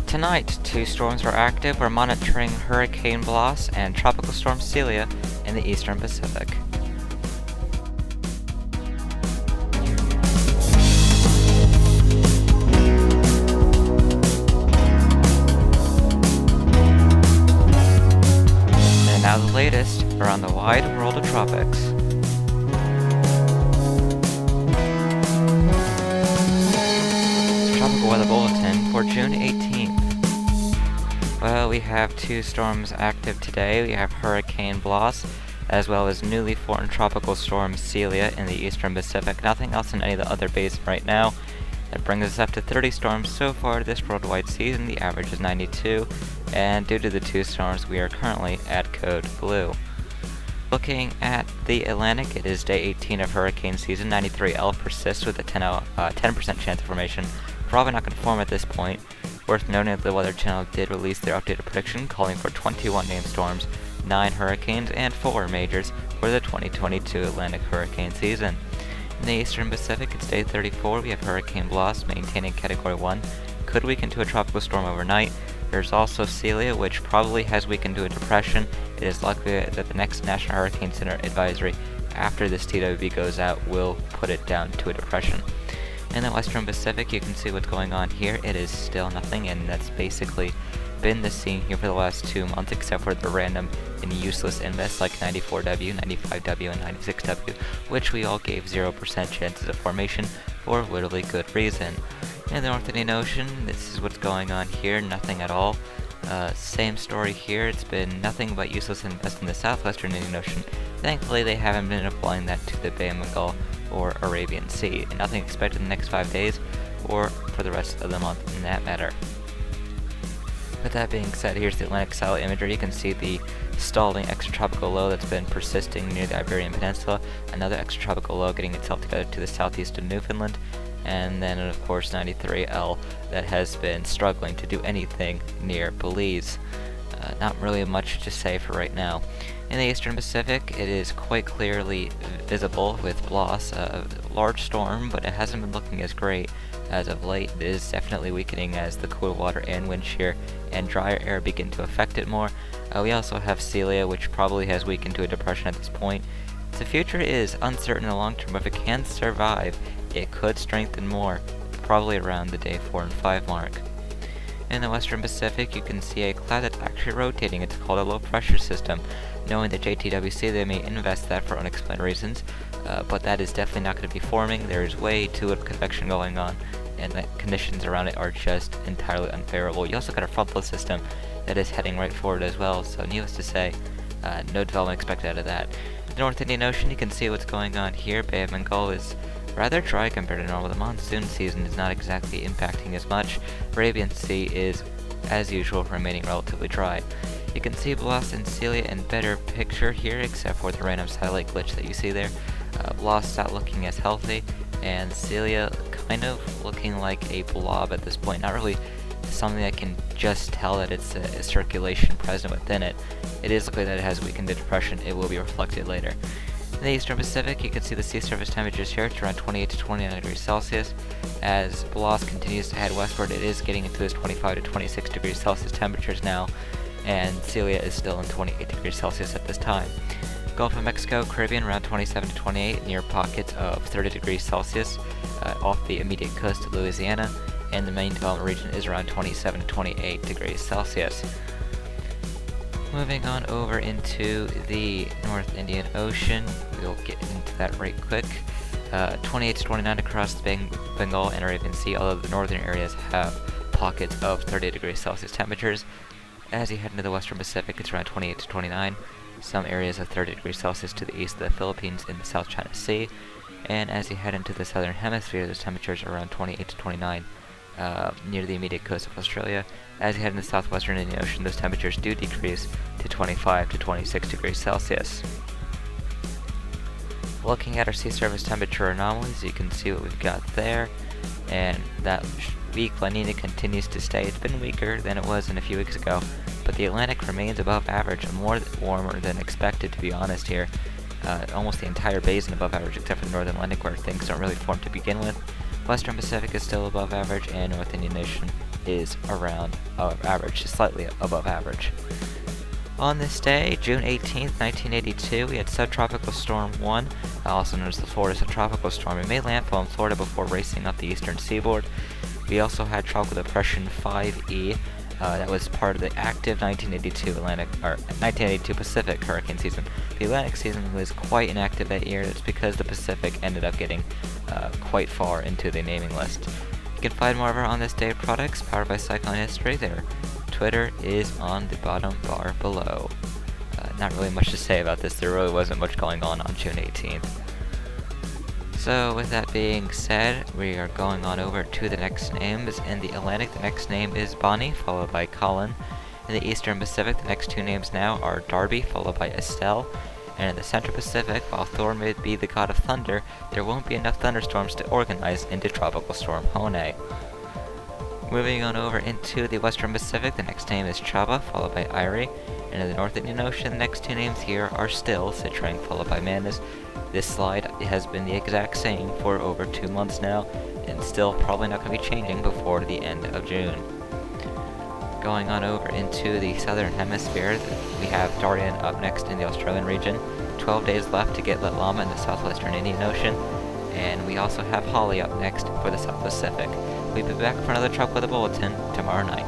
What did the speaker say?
Tonight, two storms are active. We're monitoring Hurricane Blas and Tropical Storm Celia in the eastern Pacific. And now the latest around the wide world of tropics. Tropical Weather Bulletin for June 18th. Well, we have two storms active today. We have Hurricane Blas, as well as newly formed Tropical Storm Celia in the eastern Pacific. Nothing else in any of the other basins right now. That brings us up to 30 storms so far this worldwide season. The average is 92, and due to the two storms, we are currently at code blue. Looking at the Atlantic, it is day 18 of hurricane season. 93L persists with a 10% chance of formation. Probably not going to form at this point. Worth noting that the Weather Channel did release their updated prediction, calling for 21 named storms, 9 hurricanes, and 4 majors for the 2022 Atlantic hurricane season. In the eastern Pacific, it's day 34. We have Hurricane Blas maintaining Category 1. Could weaken to a tropical storm overnight. There's also Celia, which probably has weakened to a depression. It is likely that the next National Hurricane Center advisory after this TWB goes out will put it down to a depression. In the western Pacific, you can see what's going on here. It is still nothing, and that's basically been the scene here for the last 2 months, except for the random and useless invests like 94W, 95W, and 96W, which we all gave 0% chances of formation for literally good reason. In the North Indian Ocean, this is what's going on here, nothing at all. Same story here, it's been nothing but useless invest in the southwestern Indian Ocean. Thankfully, they haven't been applying that to the Bay of Bengal or Arabian Sea, and nothing expected in the next 5 days or for the rest of the month in that matter. With that being said, here's the Atlantic satellite imagery. You can see the stalling extratropical low that's been persisting near the Iberian Peninsula, another extratropical low getting itself together to the southeast of Newfoundland, and then of course 93L that has been struggling to do anything near Belize. Not really much to say for right now. In the eastern Pacific, it is quite clearly visible with Blas, a large storm, but it hasn't been looking as great as of late. It is definitely weakening as the cool water and wind shear and drier air begin to affect it more. We also have Celia, which probably has weakened to a depression at this point. The future is uncertain in the long term, but if it can survive, it could strengthen more, probably around the day 4 and 5 mark. In the western Pacific, you can see a cloud that's actually rotating. It's called a low pressure system. Knowing the JTWC, they may invest that for unexplained reasons, but that is definitely not going to be forming. There is way too little convection going on, and the conditions around it are just entirely unfavorable. You also got a frontal system that is heading right forward as well, so needless to say, no development expected out of that. In the North Indian Ocean, you can see what's going on here. Bay of Bengal is rather dry compared to normal. The monsoon season is not exactly impacting as much. Arabian Sea is, as usual, remaining relatively dry. You can see Blas and Celia in better picture here, except for the random satellite glitch that you see there. Blas not looking as healthy, and Celia kind of looking like a blob at this point. Not really something that can just tell that it's a circulation present within it. It is likely that it has weakened to depression. It will be reflected later. In the eastern Pacific, you can see the sea surface temperatures here. It's around 28 to 29 degrees Celsius. As Blas continues to head westward, it is getting into those 25 to 26 degrees Celsius temperatures now, and Celia is still in 28 degrees Celsius at this time. Gulf of Mexico, Caribbean, around 27 to 28, near pockets of 30 degrees Celsius off the immediate coast of Louisiana, and the main development region is around 27 to 28 degrees Celsius. Moving on over into the North Indian Ocean, we'll get into that right quick. 28 to 29 across the Bengal and Arabian Sea, although the northern areas have pockets of 30 degrees Celsius temperatures. As you head into the western Pacific, it's around 28 to 29. Some areas of 30 degrees Celsius to the east of the Philippines in the South China Sea. And as you head into the southern hemisphere, those temperatures are around 28 to 29 near the immediate coast of Australia. As you head into the southwestern Indian Ocean, those temperatures do decrease to 25 to 26 degrees Celsius. Looking at our sea surface temperature anomalies, you can see what we've got there, and that weak La Nina continues to stay. It's been weaker than it was a few weeks ago, but the Atlantic remains above average and more warmer than expected, to be honest here. Almost the entire basin above average except for the Northern Atlantic, where things don't really form to begin with. Western Pacific is still above average, and North Indian Ocean is around average, slightly above average. On this day, June 18th, 1982, we had Subtropical Storm 1, also known as the Florida Subtropical Storm. It made landfall in Florida before racing up the eastern seaboard. We also had Tropical Depression 5E, that was part of the active 1982 Pacific hurricane season. The Atlantic season was quite inactive that year. It's because the Pacific ended up getting quite far into the naming list. You can find more of our On This Day products powered by Cyclone History. Their Twitter is on the bottom bar below. Not really much to say about this. There really wasn't much going on June 18th. So with that being said, we are going on over to the next names. In the Atlantic, the next name is Bonnie, followed by Colin. In the Eastern Pacific, the next two names now are Darby, followed by Estelle. And in the Central Pacific, while Thor may be the god of thunder, there won't be enough thunderstorms to organize into Tropical Storm Hone. Moving on over into the Western Pacific, the next name is Chaba, followed by Irie. And in the North Indian Ocean, the next two names here are still Citrang, followed by Manus. This slide has been the exact same for over 2 months now, and still probably not going to be changing before the end of June. Going on over into the Southern Hemisphere, we have Darian up next in the Australian region. 12 days left to get Litlama in the Southwestern Indian Ocean, and we also have Holly up next for the South Pacific. We'll be back for another Truck with a Bulletin tomorrow night.